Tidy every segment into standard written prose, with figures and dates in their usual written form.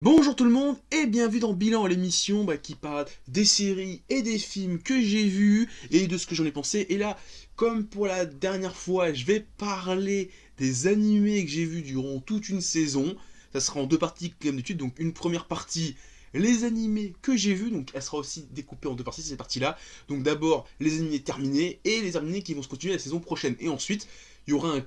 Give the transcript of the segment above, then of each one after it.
Bonjour tout le monde et bienvenue dans Bilan, l'émission qui parle des séries et des films que j'ai vus et de ce que j'en ai pensé. Et là, comme pour la dernière fois, je vais parler des animés que j'ai vus durant toute une saison. Ça sera en deux parties comme d'habitude, donc une première partie, les animés que j'ai vus, donc elle sera aussi découpée en deux parties cette partie-là. Donc d'abord les animés terminés et les animés qui vont se continuer la saison prochaine. Et ensuite, il y aura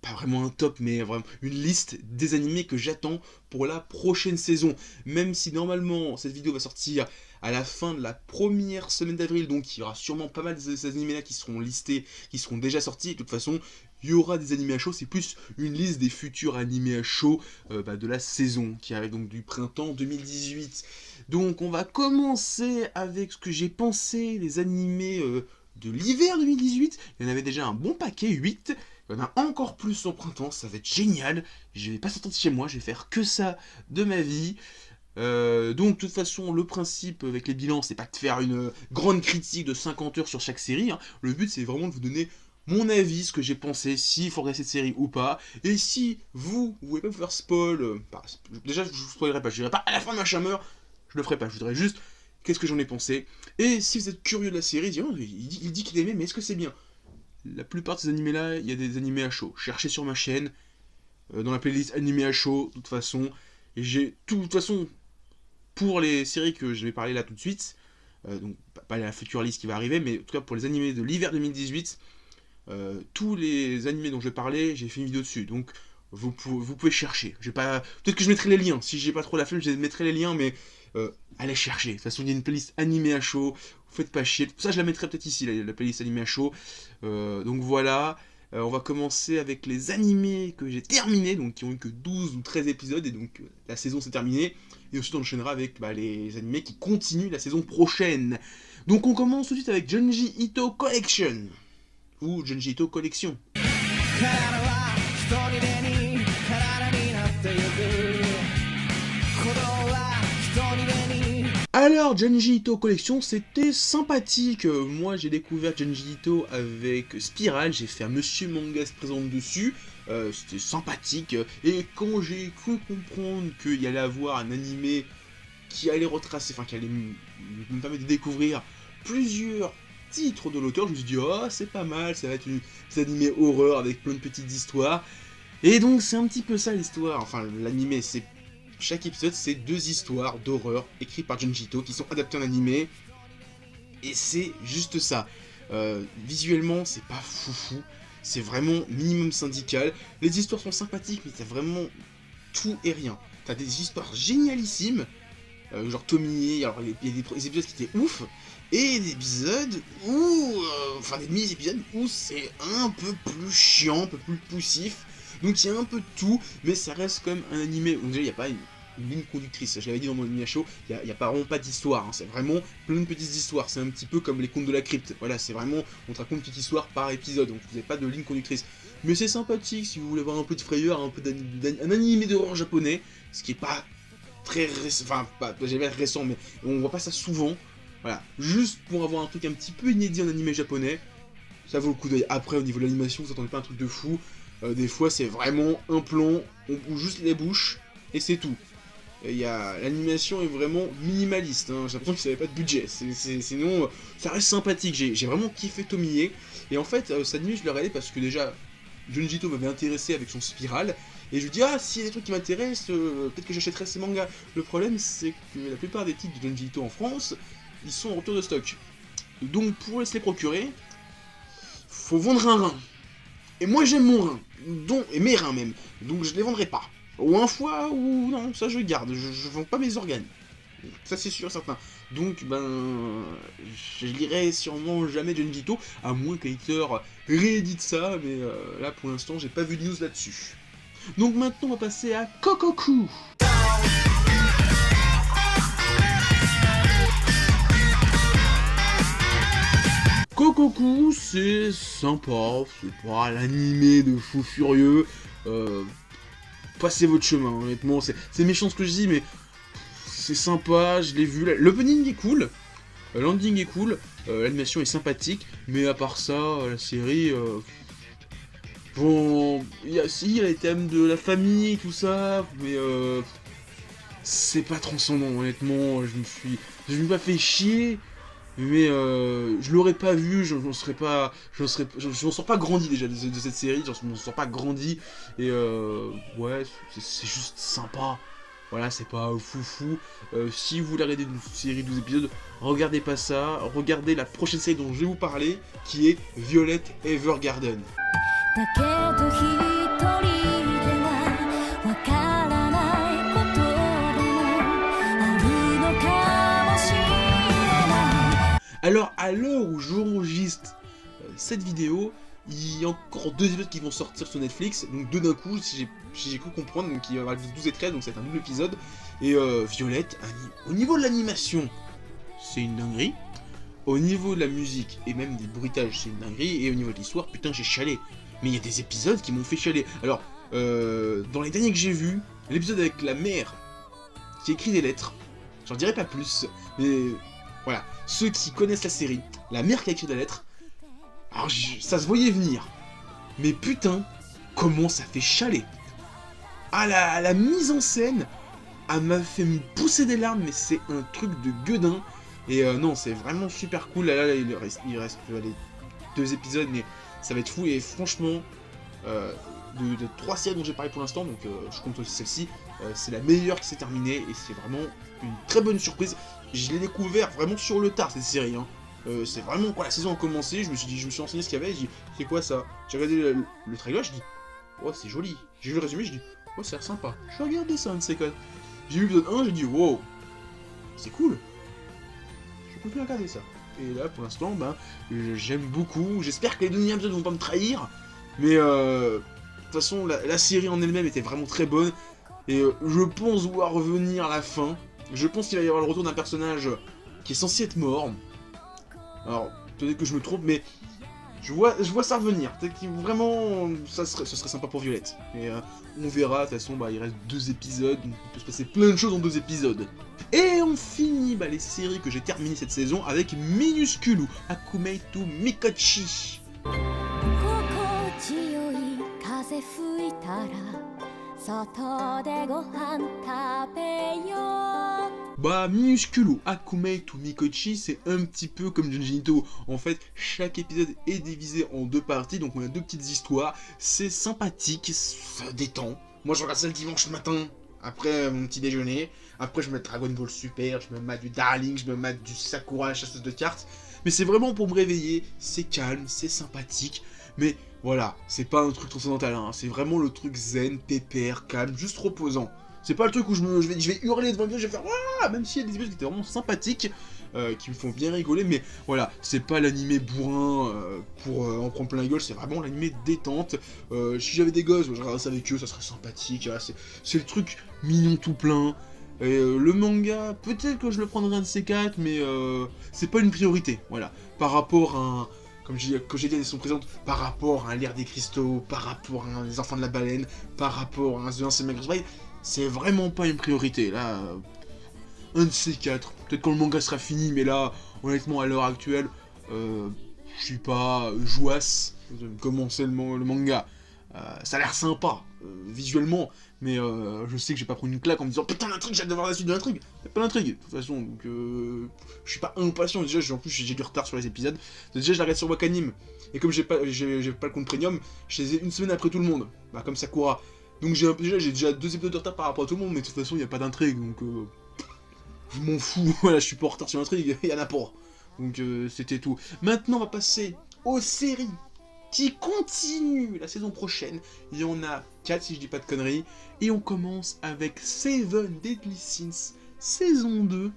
pas vraiment un top, mais vraiment une liste des animés que j'attends pour la prochaine saison. Même si normalement cette vidéo va sortir à la fin de la première semaine d'avril, donc il y aura sûrement pas mal de ces animés-là qui seront listés, qui seront déjà sortis. Et de toute façon, il y aura des animés à chaud, c'est plus une liste des futurs animés à chaud de la saison qui arrive donc du printemps 2018. Donc on va commencer avec ce que j'ai pensé des animés de l'hiver 2018. Il y en avait déjà un bon paquet, 8. Il y en a encore plus au printemps, ça va être génial. Je vais pas sortir de chez moi, je vais faire que ça de ma vie. Donc de toute façon, le principe avec les bilans, c'est pas de faire une grande critique de 50 heures sur chaque série, hein. Le but, c'est vraiment de vous donner mon avis, ce que j'ai pensé, s'il faut regarder cette série ou pas. Et si vous voulez pas vous faire spoil, déjà je vous spoilerai pas, je dirai pas à la fin machin meurt, je le ferai pas, je dirai juste qu'est-ce que j'en ai pensé. Et si vous êtes curieux de la série, il dit qu'il aimait, mais est-ce que c'est bien? La plupart de ces animés là, il y a des animés à chaud. Cherchez sur ma chaîne, dans la playlist animés à chaud, de toute façon. Et j'ai de toute façon, pour les séries que je vais parler là tout de suite, donc pas la future liste qui va arriver, mais en tout cas pour les animés de l'hiver 2018, tous les animés dont je vais parler, j'ai fait une vidéo dessus. Donc vous pouvez chercher. Peut-être que je mettrai les liens. Si j'ai pas trop la flemme, je mettrai les liens, mais allez chercher. De toute façon, il y a une playlist animée à chaud. Vous faites pas chier. Ça, je la mettrai peut-être ici, la playlist animée à chaud. Donc voilà. On va commencer avec les animés que j'ai terminés, donc qui ont eu que 12 ou 13 épisodes, et donc la saison s'est terminée. Et ensuite on enchaînera avec les animés qui continuent la saison prochaine. Donc on commence tout de suite avec Junji Ito Collection. Ou Junji Ito Collection. Alors, Junji Ito Collection, c'était sympathique. Moi, j'ai découvert Junji Ito avec Spiral, j'ai fait un Monsieur Manga se présente dessus. C'était sympathique. Et quand j'ai cru comprendre qu'il y allait avoir un animé qui allait retracer, enfin, qui allait me permettre de découvrir plusieurs titres de l'auteur, je me suis dit, oh, c'est pas mal, ça va être un animé horreur avec plein de petites histoires. Et donc, c'est un petit peu ça l'histoire. Enfin, l'animé, c'est. Chaque épisode, c'est 2 histoires d'horreur écrites par Junji Ito qui sont adaptées en animé. Et c'est juste ça. Visuellement, c'est pas foufou. C'est vraiment minimum syndical. Les histoires sont sympathiques, mais t'as vraiment tout et rien. T'as des histoires génialissimes. Genre Tomie, alors il y a des épisodes qui étaient ouf. Et des épisodes où. Enfin, des mini-épisodes où c'est un peu plus chiant, un peu plus poussif. Donc il y a un peu de tout, mais ça reste comme un animé. Donc déjà, il n'y a pas une ligne conductrice. Je l'avais dit dans mon animé show, il n'y a vraiment pas d'histoire. Hein. C'est vraiment plein de petites histoires. C'est un petit peu comme les contes de la crypte. Voilà, c'est vraiment, on te raconte une petite histoire par épisode. Donc vous n'avez pas de ligne conductrice. Mais c'est sympathique si vous voulez avoir un peu de frayeur, un peu un animé d'horreur japonais. Ce qui est pas très récent. Enfin, j'allais dire récent, mais on voit pas ça souvent. Voilà, juste pour avoir un truc un petit peu inédit en animé japonais. Ça vaut le coup d'œil. Après, au niveau de l'animation, vous attendez pas un truc de fou. Des fois, c'est vraiment un plan, on bouge juste les bouches, et c'est tout. L'animation est vraiment minimaliste, hein. J'ai l'impression qu'ils n'avaient pas de budget. Sinon, ça reste sympathique. J'ai vraiment kiffé Tomie. Et en fait, cet anime, je l'ai regardé parce que déjà, Junji Ito m'avait intéressé avec son Spiral. Et je lui dis, ah, s'il y a des trucs qui m'intéressent, peut-être que j'achèterai ces mangas. Le problème, c'est que la plupart des titres de Junji Ito en France, ils sont en retour de stock. Donc, pour se les procurer, faut vendre un rein. Et moi j'aime mon rein, et mes reins même, donc je les vendrai pas. Ou un foie, ou non, ça je garde, je vends pas mes organes. Ça c'est sûr certain. Donc je lirai sûrement jamais Junji Ito, à moins qu'un éditeur réédite ça, mais là pour l'instant j'ai pas vu de news là-dessus. Donc maintenant on va passer à Kokoku. Kokoku, c'est sympa, c'est pas l'animé de fou furieux. Passez votre chemin, honnêtement, c'est méchant ce que je dis, mais c'est sympa, je l'ai vu. L'opening est cool, l'ending est cool, l'animation est sympathique, mais à part ça, la série. Bon, il y a les thèmes de la famille, tout ça, mais c'est pas transcendant, honnêtement, je me suis pas fait chier, mais je l'aurais pas vu, j'en sors pas grandi déjà de cette série, j'en sors pas grandi, et ouais, c'est juste sympa. Voilà, c'est pas foufou. Si vous voulez regarder une série de 12 épisodes, regardez pas ça, regardez la prochaine série dont je vais vous parler, qui est Violet Evergarden. だけど一人ではわからないこともあるのかもしれない。 Alors, à l'heure où j'enregistre cette vidéo, il y a encore 2 épisodes qui vont sortir sur Netflix, donc 2 d'un coup, si j'ai cru comprendre, donc il y aura 12 et 13, donc c'est un double épisode. Et Violette, au niveau de l'animation, c'est une dinguerie. Au niveau de la musique, et même des bruitages, c'est une dinguerie. Et au niveau de l'histoire, putain, j'ai chialé. Mais il y a des épisodes qui m'ont fait chialer. Alors, dans les derniers que j'ai vus, l'épisode avec la mère qui écrit des lettres, j'en dirai pas plus, mais voilà, ceux qui connaissent la série, la mère qui a écrit des lettres, alors ça se voyait venir. Mais putain, comment ça fait chialer. Ah, la mise en scène, elle m'a fait me pousser des larmes, mais c'est un truc de gueudin. Et non, c'est vraiment super cool. Là, il reste allez, 2 épisodes, mais ça va être fou. Et franchement, de 3 séries dont j'ai parlé pour l'instant, donc je compte aussi celle-ci, c'est la meilleure qui s'est terminée. Et c'est vraiment une très bonne surprise. Je l'ai découvert vraiment sur le tard, cette série. Hein. C'est vraiment quand la saison a commencé, je me suis renseigné ce qu'il y avait, j'ai dit, c'est quoi ça? J'ai regardé le trailer, je dis, oh, c'est joli. J'ai vu le résumé, je dis, oh, ça a l'air sympa. Je vais regarder ça, un de ces quatre. J'ai vu l'épisode 1, j'ai dit, wow, c'est cool. Je peux plus regarder ça. Et là, pour l'instant, ben, j'aime beaucoup. J'espère que les derniers épisodes vont pas me trahir. Mais de toute façon, la série en elle-même était vraiment très bonne. Et je pense voir revenir à la fin. Je pense qu'il va y avoir le retour d'un personnage qui est censé être mort. Alors, peut-être que je me trompe, mais je vois ça revenir. Peut-être que vraiment, ce serait sympa pour Violette. Mais on verra. De toute façon, bah, il reste 2 épisodes. Donc il peut se passer plein de choses en 2 épisodes. Et on finit les séries que j'ai terminées cette saison avec Minuscule ou Akumei to Mikochi. Bah, Minuscule ou Akumei to Mikochi, c'est un petit peu comme Junji Ito. En fait, chaque épisode est divisé en 2 parties, donc on a 2 petites histoires. C'est sympathique, ça détend. Moi, je regarde ça le dimanche matin, après mon petit déjeuner. Après, je me mets Dragon Ball Super, je me mets du Darling, je me mets du Sakura, la chasseuse de cartes. Mais c'est vraiment pour me réveiller, c'est calme, c'est sympathique. Mais voilà, c'est pas un truc transcendantal, hein. C'est vraiment le truc zen, pépère, calme, juste reposant. C'est pas le truc où je vais hurler devant le vidéo, je vais faire waouh, même s'il y a des épisodes qui étaient vraiment sympathiques, qui me font bien rigoler, mais voilà, c'est pas l'animé bourrin pour en prendre plein la gueule, c'est vraiment l'animé détente. Si j'avais des gosses, je regarderais ça avec eux, ça serait sympathique, voilà, c'est le truc mignon tout plein. Et le manga, peut-être que je le prendrai un de ces 4, mais c'est pas une priorité, voilà. Par rapport à un, comme j'ai dit à des sons présentes, par rapport à un L'Ère des Cristaux, par rapport à un Les Enfants de la Baleine, par rapport à un The Ancient Magus Bride, c'est vraiment pas une priorité, là. Un de ces 4, peut-être quand le manga sera fini, mais là, honnêtement, à l'heure actuelle, je suis pas jouasse de commencer le manga. Ça a l'air sympa, visuellement, mais je sais que j'ai pas pris une claque en me disant putain l'intrigue, j'ai hâte de voir la suite de l'intrigue. Y'a pas d'intrigue, de toute façon, donc je suis pas impatient. Déjà, en plus j'ai du retard sur les épisodes. Déjà, je la regarde sur Wakanim, et comme j'ai pas le compte premium, je les ai une semaine après tout le monde, bah comme Sakura. Donc j'ai déjà 2 épisodes de retard par rapport à tout le monde, mais de toute façon, y a pas d'intrigue, donc je m'en fous. Voilà, je suis pas en retard sur l'intrigue, y en a pas. Donc c'était tout. Maintenant, on va passer aux séries qui continue la saison prochaine. Il y en a 4 si je dis pas de conneries. Et on commence avec Seven Deadly Sins, saison 2.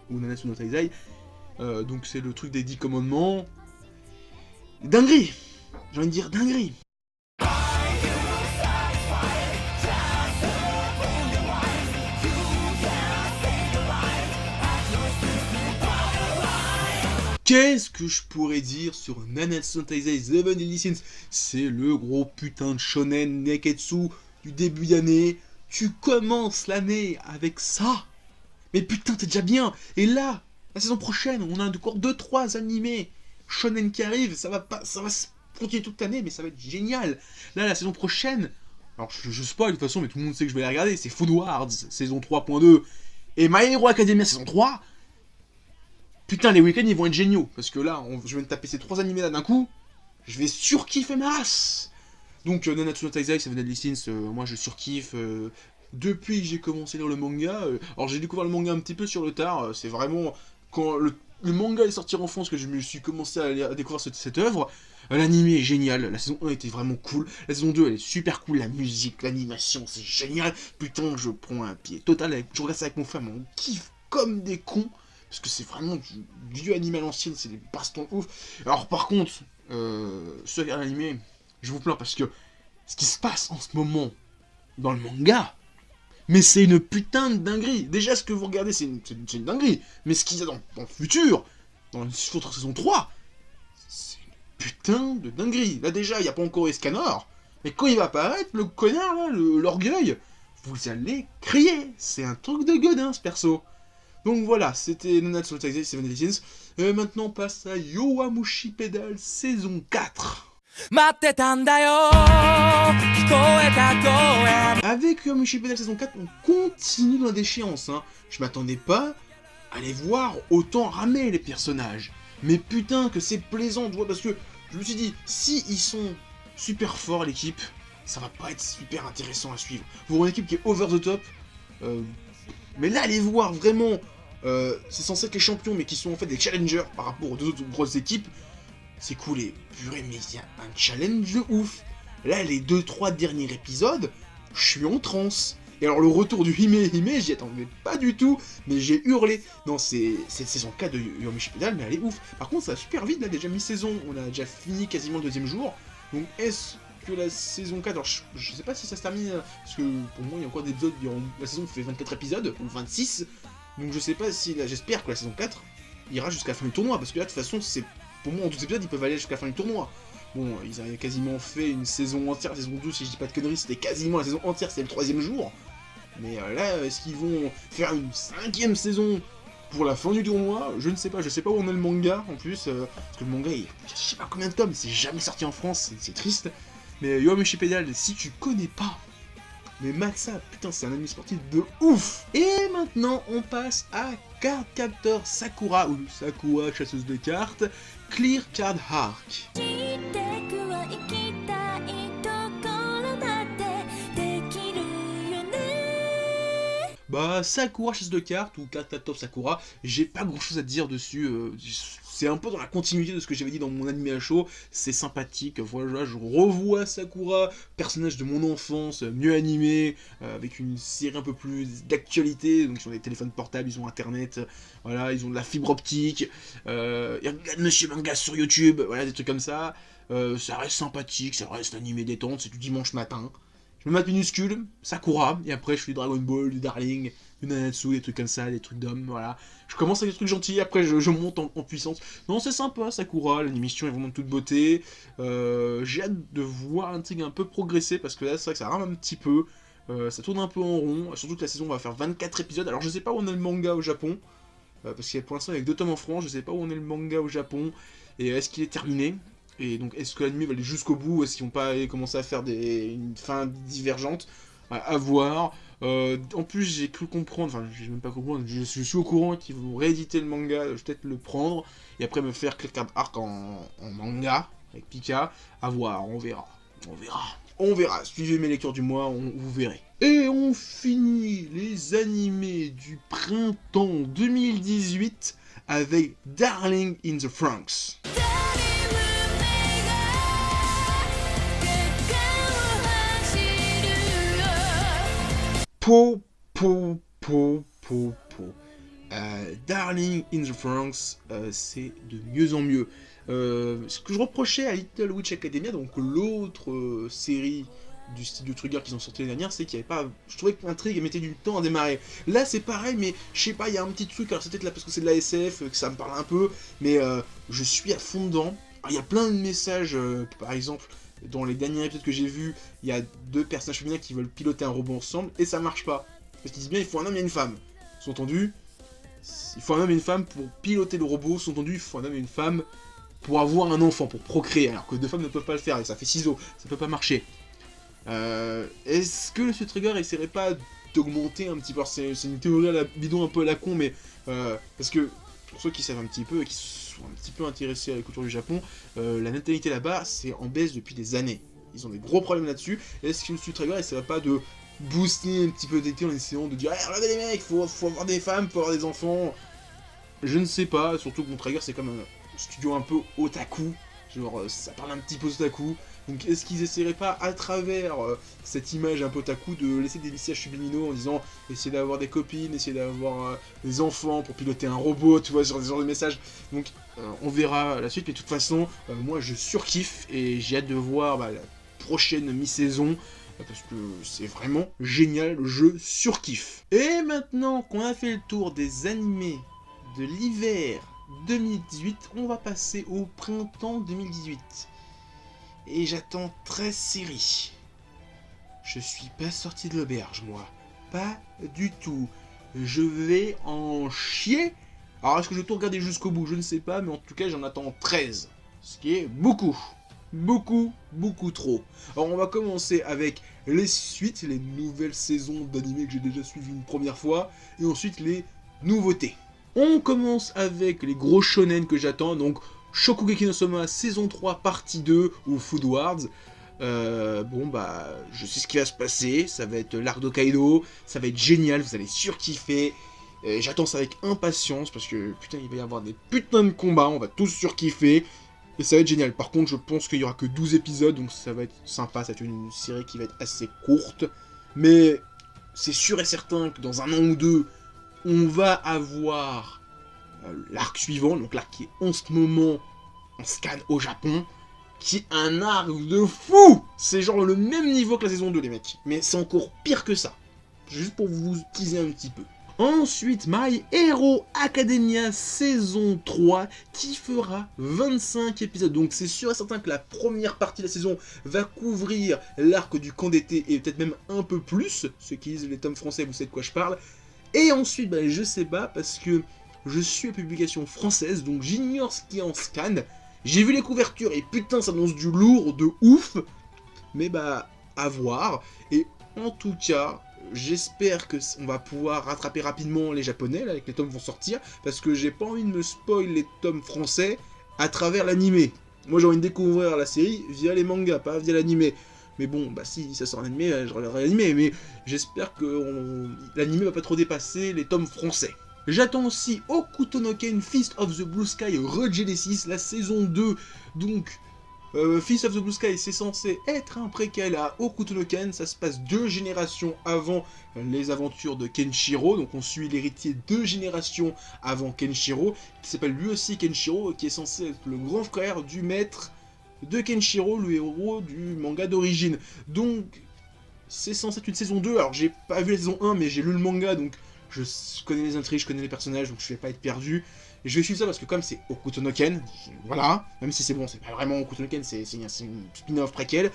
Ou Nanatsu no Taizai. Donc c'est le truc des 10 commandements. Dinguerie. J'ai envie de dire dinguerie. Qu'est-ce que je pourrais dire sur Nanatsu no Taizai Seven Deadly Sins? C'est le gros putain de shonen neketsu du début d'année. Tu commences l'année avec ça. Mais putain, t'es déjà bien. Et là, la saison prochaine, on a encore 2-3 animés shonen qui arrivent. Ça va se continuer toute l'année, mais ça va être génial. Là, la saison prochaine, Alors je spoil de toute façon, mais tout le monde sait que je vais les regarder, c'est Food Wars, saison 3.2, et My Hero Academia, saison 3. Putain, les week-ends, ils vont être géniaux, parce que là, je vais me taper ces 3 animés là d'un coup, je vais surkiffer ma race. Donc, Nanatsu no Taizai, Seven Deadly Sins, moi je surkiffe, depuis que j'ai commencé à lire le manga, alors j'ai découvert le manga un petit peu sur le tard, c'est vraiment quand le manga est sorti en France que je me suis commencé à découvrir cette œuvre. L'anime est génial, la saison 1 était vraiment cool, la saison 2 elle est super cool, la musique, l'animation, c'est génial. Putain, je prends un pied total, je regarde ça avec mon frère, mais on kiffe comme des cons, parce que c'est vraiment du vieux anime à l'ancienne, c'est des bastons ouf. Alors par contre, ceux qui regardent l'anime, je vous plains parce que ce qui se passe en ce moment dans le manga, mais c'est une putain de dinguerie. Déjà, ce que vous regardez, c'est une dinguerie. Mais ce qu'il y a dans le futur, dans l'autre saison 3, c'est une putain de dinguerie. Là, déjà, il n'y a pas encore Escanor. Mais quand il va apparaître, le connard, là, l'orgueil, vous allez crier. C'est un truc de godin, ce perso. Donc voilà, c'était Nanatsu no Taizai, Seven Deadly Sins. Maintenant, on passe à Yowamushi Pedal, saison 4. Avec Yowamushi Pedal saison 4, on continue dans la déchéance. Hein. Je m'attendais pas à les voir autant ramer les personnages. Mais putain que c'est plaisant de voir, parce que je me suis dit, si ils sont super forts l'équipe, ça va pas être super intéressant à suivre. Vous voyez une équipe qui est over the top, mais là les voir vraiment, c'est censé être les champions mais qui sont en fait des challengers par rapport aux deux autres grosses équipes. C'est cool et purée, mais il y a un challenge de ouf. Là, les 2-3 derniers épisodes, je suis en transe. Et alors, le retour du Hime, j'y attendais pas du tout, mais j'ai hurlé. Non, c'est saison 4 de Yowamushi Pedal, mais elle est ouf. Par contre, ça va super vite, là, déjà mi-saison. On a déjà fini quasiment le 2e jour. Donc, est-ce que la saison 4... Alors, je sais pas si ça se termine, parce que pour moi, il y a encore des épisodes... La saison fait 24 épisodes, ou 26. Donc, je sais pas si... J'espère que la saison 4 ira jusqu'à la fin du tournoi, parce que là, de toute façon, c'est... Pour moi, en 12 épisodes, ils peuvent aller jusqu'à la fin du tournoi. Bon, ils avaient quasiment fait une saison entière, la saison 12, si je dis pas de conneries, c'était quasiment la saison entière, c'est le 3e jour. Mais là, est-ce qu'ils vont faire une 5e saison pour la fin du tournoi? Je ne sais pas, je sais pas où on est le manga, en plus, parce que le manga, je sais pas combien de tomes, c'est jamais sorti en France, c'est triste. Mais Yowamushi Pedal, si tu connais pas, mais Maxa, putain, c'est un anime sportif de ouf. Et maintenant, on passe à Card Captor Sakura, ou Sakura, chasseuse de cartes, Clear Card Arc. Bah, Sakura, chasse de cartes, ou Card Captor Sakura, j'ai pas grand chose à dire dessus, c'est un peu dans la continuité de ce que j'avais dit dans mon animé à chaud, c'est sympathique, voilà, je revois Sakura, personnage de mon enfance, mieux animé, avec une série un peu plus d'actualité, donc ils ont des téléphones portables, ils ont internet, voilà, ils ont de la fibre optique, ils regardent Monsieur Manga sur YouTube, voilà, des trucs comme ça, ça reste sympathique, ça reste animé détente, c'est du dimanche matin. Je me mate minuscule, Sakura, et après je fais du Dragon Ball, du Darling, du Nanatsu, des trucs comme ça, des trucs d'hommes, voilà. Je commence avec des trucs gentils, après je monte en puissance. Non, c'est sympa, Sakura, l'animation est vraiment de toute beauté. J'ai hâte de voir l'intrigue un peu progresser, parce que là, c'est vrai que ça rame un petit peu. Ça tourne un peu en rond, surtout que la saison va faire 24 épisodes. Alors je sais pas où on est le manga au Japon, parce qu'il y a pour l'instant avec 2 tomes en France, je sais pas où on est le manga au Japon, et est-ce qu'il est terminé? Et donc, est-ce que l'anime va aller jusqu'au bout? Est-ce qu'ils vont pas commencer à faire une fin divergente? À voir. En plus, j'ai cru comprendre, enfin, j'ai même pas compris, je suis au courant qu'ils vont rééditer le manga, je vais peut-être le prendre, et après me faire Clear Card Arc en manga, avec Pika. À voir, on verra. On verra. Suivez mes lectures du mois, vous verrez. Et on finit les animés du printemps 2018 avec Darling in the Franxx. Darling in the Franxx, c'est de mieux en mieux. Ce que je reprochais à Little Witch Academia, donc l'autre série du style de Trigger qu'ils ont sorti l'année dernière, c'est qu'il n'y avait pas... Je trouvais que l'intrigue mettait du temps à démarrer. Là c'est pareil, mais je sais pas, il y a un petit truc, alors c'est peut-être là parce que c'est de la SF, que ça me parle un peu, mais je suis à fond dedans. Il y a plein de messages, par exemple... Dans les derniers épisodes que j'ai vus, il y a 2 personnages féminins qui veulent piloter un robot ensemble, et ça marche pas. Parce qu'ils disent bien, il faut un homme et une femme. Sous-entendu, il faut un homme et une femme pour piloter le robot, sous-entendu, il faut un homme et une femme pour avoir un enfant, pour procréer, alors que 2 femmes ne peuvent pas le faire, et ça fait ciseaux, ça peut pas marcher. Est-ce que le Studio Trigger essaierait pas d'augmenter un petit peu, alors c'est une théorie à la bidon un peu à la con, mais parce que pour ceux qui savent un petit peu et qui sont un petit peu intéressés à la culture du Japon, la natalité là-bas c'est en baisse depuis des années. Ils ont des gros problèmes là-dessus. Est-ce que le Studio Trigger essaierait pas de booster un petit peu d'été en essayant de dire hey, regardez les mecs, faut avoir des femmes, faut avoir des enfants. Je ne sais pas, surtout que mon Trigger c'est comme un studio un peu otaku, genre ça parle un petit peu otaku. Donc est-ce qu'ils essaieraient pas à travers cette image un peu otaku de laisser des messages subliminaux en disant essayez d'avoir des copines, essayez d'avoir des enfants pour piloter un robot, tu vois, sur des genres de messages. Donc on verra la suite, mais de toute façon, moi je surkiffe et j'ai hâte de voir la prochaine mi-saison. Parce que c'est vraiment génial, je surkiffe. Et maintenant qu'on a fait le tour des animés de l'hiver 2018, on va passer au printemps 2018. Et j'attends 13 séries. Je suis pas sorti de l'auberge, moi. Pas du tout. Je vais en chier. Alors, est-ce que je vais tout regarder jusqu'au bout? Je ne sais pas, mais en tout cas, j'en attends 13. Ce qui est beaucoup. Beaucoup, beaucoup trop. Alors, on va commencer avec les suites, les nouvelles saisons d'animés que j'ai déjà suivies une première fois, et ensuite les nouveautés. On commence avec les gros shonen que j'attends, donc Shokugeki no Soma saison 3 partie 2 ou Food Wars. Je sais ce qui va se passer, ça va être l'arc d'Hokkaido, ça va être génial, vous allez surkiffer. J'attends ça avec impatience parce que putain il va y avoir des putains de combats, on va tous surkiffer. Et ça va être génial. Par contre, je pense qu'il y aura que 12 épisodes, donc ça va être sympa, ça va être une série qui va être assez courte. Mais c'est sûr et certain que dans un an ou deux, on va avoir l'arc suivant, donc l'arc qui est en ce moment en scan au Japon, qui est un arc de fou. C'est genre le même niveau que la saison 2, les mecs. Mais c'est encore pire que ça. Juste pour vous teaser un petit peu. Ensuite, My Hero Academia saison 3 qui fera 25 épisodes. Donc c'est sûr et certain que la première partie de la saison va couvrir l'arc du camp d'été et peut-être même un peu plus. Ceux qui lisent les tomes français, vous savez de quoi je parle. Et ensuite, je sais pas parce que je suis à publication française, donc j'ignore ce qui est en scan. J'ai vu les couvertures et putain ça annonce du lourd, de ouf. Mais à voir. Et en tout cas... J'espère qu'on va pouvoir rattraper rapidement les japonais, là, que les tomes vont sortir, parce que j'ai pas envie de me spoil les tomes français à travers l'animé. Moi j'ai envie de découvrir la série via les mangas, pas via l'animé. Mais bon, si ça sort en animé, je regarderai l'animé, mais j'espère que l'animé va pas trop dépasser les tomes français. J'attends aussi Hokuto no Ken Fist of the Blue Sky Regenesis, la saison 2, donc... Fist of the Blue Sky, c'est censé être un préquel à Hokuto no Ken, ça se passe 2 générations avant les aventures de Kenshiro, donc on suit l'héritier 2 générations avant Kenshiro, qui s'appelle lui aussi Kenshiro, qui est censé être le grand frère du maître de Kenshiro, le héros du manga d'origine. Donc, c'est censé être une saison 2, alors j'ai pas vu la saison 1, mais j'ai lu le manga, donc je connais les intrigues, je connais les personnages, donc je vais pas être perdu. Et je vais suivre ça parce que comme c'est Hokuto no Ken, voilà, même si c'est bon, c'est pas vraiment Hokuto no Ken, c'est une spin-off préquel.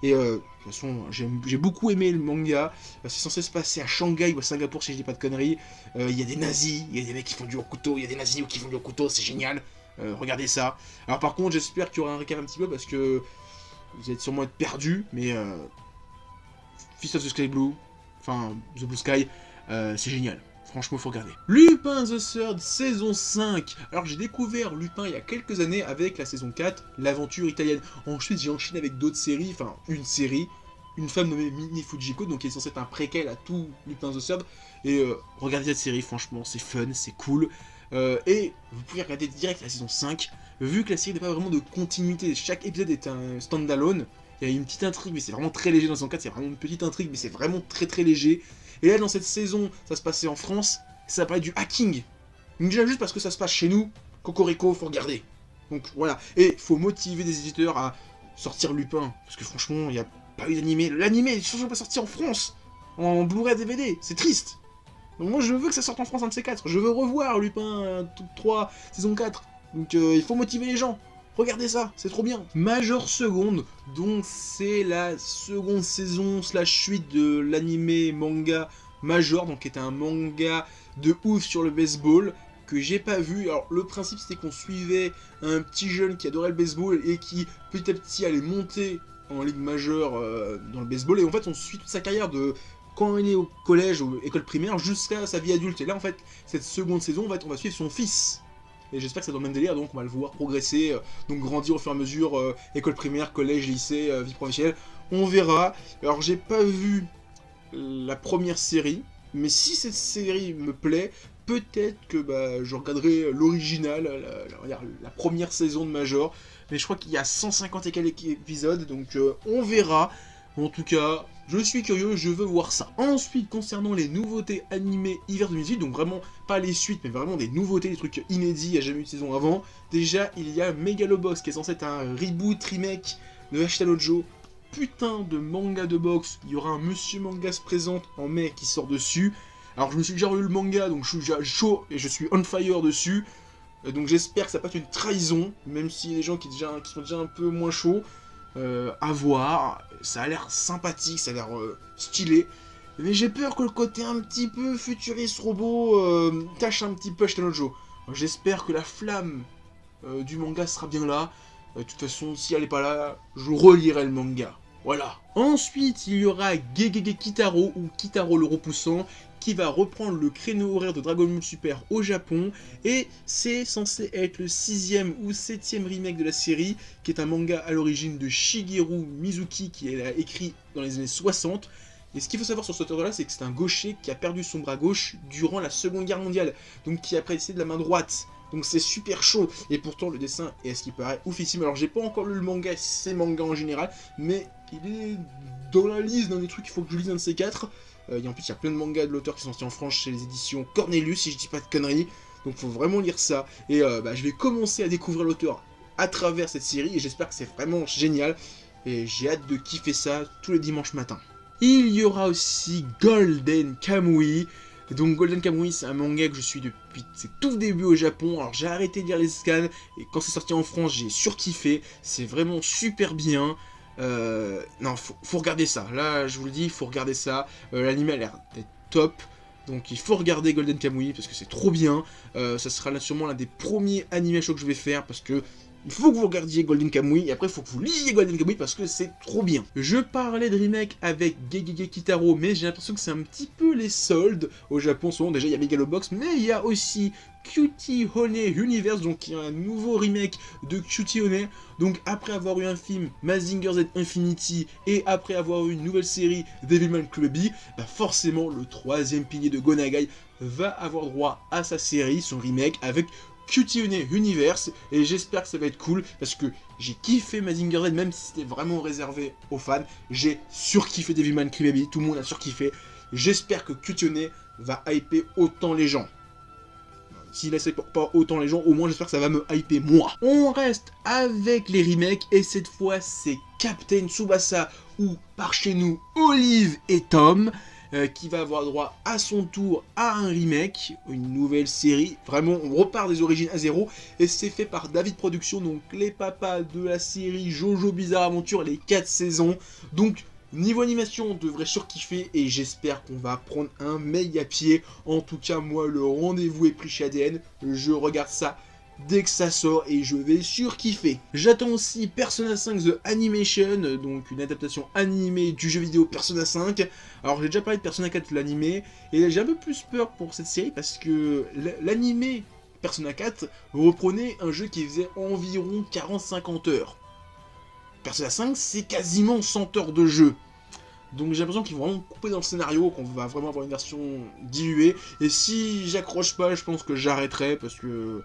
Et de toute façon, j'ai beaucoup aimé le manga. C'est censé se passer à Shanghai ou à Singapour si je dis pas de conneries. Il y a des nazis, il y a des mecs qui font du Hokuto, il y a des nazis qui font du Hokuto, c'est génial. Regardez ça. Alors par contre, j'espère qu'il y aura un récap un petit peu parce que vous allez sûrement être perdus, mais Fist of the Sky Blue, enfin The Blue Sky, c'est génial. Franchement, faut regarder. Lupin the Third, saison 5. Alors, j'ai découvert Lupin il y a quelques années avec la saison 4, l'aventure italienne. Ensuite, j'ai enchaîné avec d'autres séries, enfin, une série, une femme nommée Mini Fujiko, donc qui est censée être un préquel à tout Lupin the Third. Et regardez cette série, franchement, c'est fun, c'est cool. Et vous pouvez regarder direct la saison 5, vu que la série n'a pas vraiment de continuité. Chaque épisode est un standalone. Il y a une petite intrigue, mais c'est vraiment très léger dans la saison 4, c'est vraiment une petite intrigue, mais c'est vraiment très très léger. Et là, dans cette saison, ça se passait en France, ça parlait du hacking. Donc déjà, juste parce que ça se passe chez nous, Cocorico, faut regarder. Donc voilà, et faut motiver des éditeurs à sortir Lupin, parce que franchement, il n'y a pas eu d'animé. L'animé est toujours pas sorti en France, en Blu-ray DVD, c'est triste. Donc moi, je veux que ça sorte en France, un de ces 4. Je veux revoir Lupin 3, saison 4. Donc il faut motiver les gens. Regardez ça, c'est trop bien. Major Second, donc c'est la seconde saison / suite de l'animé manga Major, donc qui est un manga de ouf sur le baseball que j'ai pas vu. Alors le principe c'était qu'on suivait un petit jeune qui adorait le baseball et qui petit à petit allait monter en ligue majeure dans le baseball, et en fait on suit toute sa carrière de quand il est au collège ou école primaire jusqu'à sa vie adulte. Et là en fait, cette seconde saison, on va suivre son fils. Et j'espère que c'est dans le même délire, donc on va le voir progresser, donc grandir au fur et à mesure, école primaire, collège, lycée, vie professionnelle, on verra. Alors j'ai pas vu la première série, mais si cette série me plaît, peut-être que je regarderai l'original, la première saison de Major, mais je crois qu'il y a 150 et quelques épisodes, donc on verra. En tout cas, je suis curieux, je veux voir ça. Ensuite, concernant les nouveautés animées hiver 2018, donc vraiment pas les suites, mais vraiment des nouveautés, des trucs inédits, il n'y a jamais eu de saison avant. Déjà, il y a Megalobox, qui est censé être un reboot, remake de Hashitanojo. Putain de manga de boxe, il y aura un Monsieur Manga se présente en mai qui sort dessus. Alors je me suis déjà relu le manga, donc je suis déjà chaud et je suis on fire dessus. Donc j'espère que ça va pas être une trahison, même s'il y a des gens qui sont déjà un peu moins chauds. À voir, ça a l'air sympathique, ça a l'air stylé. Mais j'ai peur que le côté un petit peu futuriste robot tâche un petit peu Hashitanojo. J'espère que la flamme du manga sera bien là. De toute façon, si elle n'est pas là, je relirai le manga. Voilà. Ensuite, il y aura Gegege Kitaro, ou Kitaro le repoussant, qui va reprendre le créneau horaire de Dragon Ball Super au Japon, et c'est censé être le 6e ou 7e remake de la série, qui est un manga à l'origine de Shigeru Mizuki, qui a écrit dans les années 60. Et ce qu'il faut savoir sur cet auteur-là, c'est que c'est un gaucher qui a perdu son bras gauche durant la Seconde Guerre mondiale, donc qui a précédé de la main droite. Donc c'est super chaud, et pourtant le dessin est à ce qui paraît oufissime. Alors j'ai pas encore lu le manga, c'est manga en général, mais il est dans la liste d'un des trucs qu'il faut que je lise un de ces quatre. En plus il y a plein de mangas de l'auteur qui sont sortis en France chez les éditions Cornelius, si je dis pas de conneries, donc faut vraiment lire ça. Et je vais commencer à découvrir l'auteur à travers cette série, et j'espère que c'est vraiment génial, et j'ai hâte de kiffer ça tous les dimanches matins. Il y aura aussi Golden Kamuy. Donc Golden Kamuy, c'est un manga que je suis depuis ses tout débuts au Japon. Alors j'ai arrêté de lire les scans, et quand c'est sorti en France, j'ai surkiffé. C'est vraiment super bien. Non, faut regarder ça. Là, je vous le dis, il faut regarder ça. L'anime a l'air d'être top. Donc il faut regarder Golden Kamuy parce que c'est trop bien. Ça sera là sûrement l'un des premiers anime shows que je vais faire parce que il faut que vous regardiez Golden Kamuy, et après il faut que vous lisiez Golden Kamuy parce que c'est trop bien. Je parlais de remake avec Gegege Kitaro, mais j'ai l'impression que c'est un petit peu les soldes au Japon. Souvent déjà il y a Megalobox, mais il y a aussi Cutie Honey Universe, donc il y a un nouveau remake de Cutie Honey. Donc après avoir eu un film Mazinger Z Infinity, et après avoir eu une nouvelle série Devilman Clubby, forcément le troisième pilier de Go Nagai va avoir droit à sa série, son remake avec Cutie Honey Universe, et j'espère que ça va être cool, parce que j'ai kiffé Mazinger Z, même si c'était vraiment réservé aux fans. J'ai surkiffé Devilman Crybaby, tout le monde a surkiffé. J'espère que Cutie Honey va hyper autant les gens. S'il ne hype pas autant les gens, au moins j'espère que ça va me hyper moi. On reste avec les remakes, et cette fois c'est Captain Tsubasa, ou par chez nous Olive et Tom, qui va avoir droit à son tour à un remake, une nouvelle série. Vraiment, on repart des origines à zéro, et c'est fait par David Productions, donc les papas de la série Jojo Bizarre Aventure, les 4 saisons. Donc, niveau animation, on devrait surkiffer, et j'espère qu'on va prendre un méga pied. En tout cas, moi, le rendez-vous est pris chez ADN, je regarde ça dès que ça sort, et je vais surkiffer. J'attends aussi Persona 5 The Animation, donc une adaptation animée du jeu vidéo Persona 5. Alors j'ai déjà parlé de Persona 4 l'animé, et j'ai un peu plus peur pour cette série parce que l'animé Persona 4 reprenait un jeu qui faisait environ 40-50 heures. Persona 5 c'est quasiment 100 heures de jeu. Donc j'ai l'impression qu'ils vont vraiment couper dans le scénario, qu'on va vraiment avoir une version diluée. Et si j'accroche pas, je pense que j'arrêterai parce que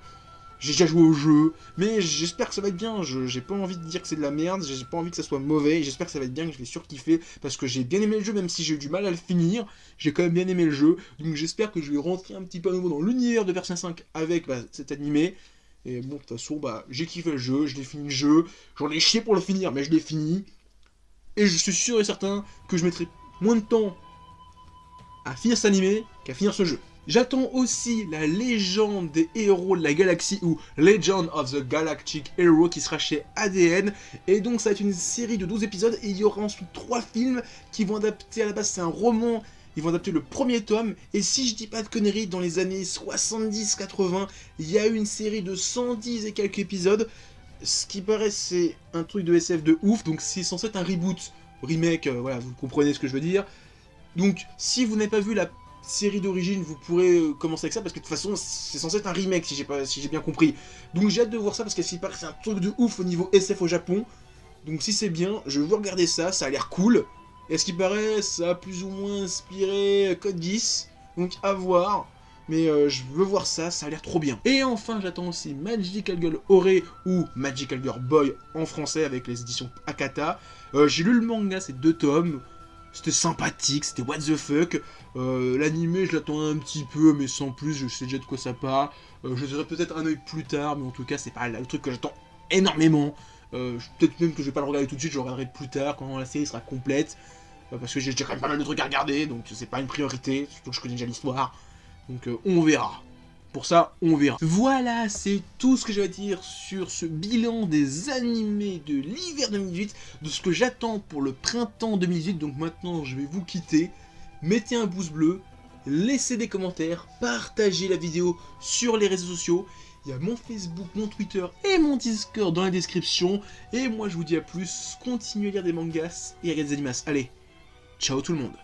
j'ai déjà joué au jeu, mais j'espère que ça va être bien. J'ai pas envie de dire que c'est de la merde, j'ai pas envie que ça soit mauvais, et j'espère que ça va être bien, que je vais surkiffer, parce que j'ai bien aimé le jeu, même si j'ai eu du mal à le finir, j'ai quand même bien aimé le jeu, donc j'espère que je vais rentrer un petit peu à nouveau dans l'univers de Persona 5 avec cet animé. Et bon, de toute façon, j'ai kiffé le jeu, je l'ai fini le jeu, j'en ai chié pour le finir, mais je l'ai fini, et je suis sûr et certain que je mettrai moins de temps à finir cet animé qu'à finir ce jeu. J'attends aussi la légende des héros de la galaxie, ou Legend of the Galactic Hero, qui sera chez ADN. Et donc ça va être une série de 12 épisodes, et il y aura ensuite 3 films qui vont adapter, à la base c'est un roman, ils vont adapter le premier tome. Et si je dis pas de conneries, dans les années 70-80, il y a eu une série de 110 et quelques épisodes. ce qui paraît, c'est un truc de SF de ouf, donc c'est censé être un reboot, remake, voilà, vous comprenez ce que je veux dire. Donc, si vous n'avez pas vu la série d'origine, vous pourrez commencer avec ça, parce que de toute façon, c'est censé être un remake, si j'ai bien compris. Donc j'ai hâte de voir ça, parce que paraît que c'est un truc de ouf au niveau SF au Japon. Donc si c'est bien, je veux regarder ça, ça a l'air cool. Et ce qui paraît, ça a plus ou moins inspiré Code Geass, donc à voir. Mais je veux voir ça, ça a l'air trop bien. Et enfin, j'attends aussi Magical Girl Ore ou Magical Girl Boy en français avec les éditions Akata. J'ai lu le manga, c'est 2 tomes. C'était sympathique, c'était what the fuck. L'animé, je l'attends un petit peu, mais sans plus, je sais déjà de quoi ça parle. Je dirai peut-être un œil plus tard, mais en tout cas, c'est pas le truc que j'attends énormément. Peut-être même que je vais pas le regarder tout de suite, je le regarderai plus tard, quand la série sera complète. Parce que j'ai quand même pas mal de trucs à regarder, donc c'est pas une priorité, surtout que je connais déjà l'histoire. Donc on verra. Pour ça, on verra. Voilà, c'est tout ce que j'ai à dire sur ce bilan des animés de l'hiver 2018, de ce que j'attends pour le printemps 2018. Donc maintenant, je vais vous quitter. Mettez un pouce bleu, laissez des commentaires, partagez la vidéo sur les réseaux sociaux. Il y a mon Facebook, mon Twitter et mon Discord dans la description. Et moi, je vous dis à plus, continuez à lire des mangas et à regarder des animas. Allez, ciao tout le monde.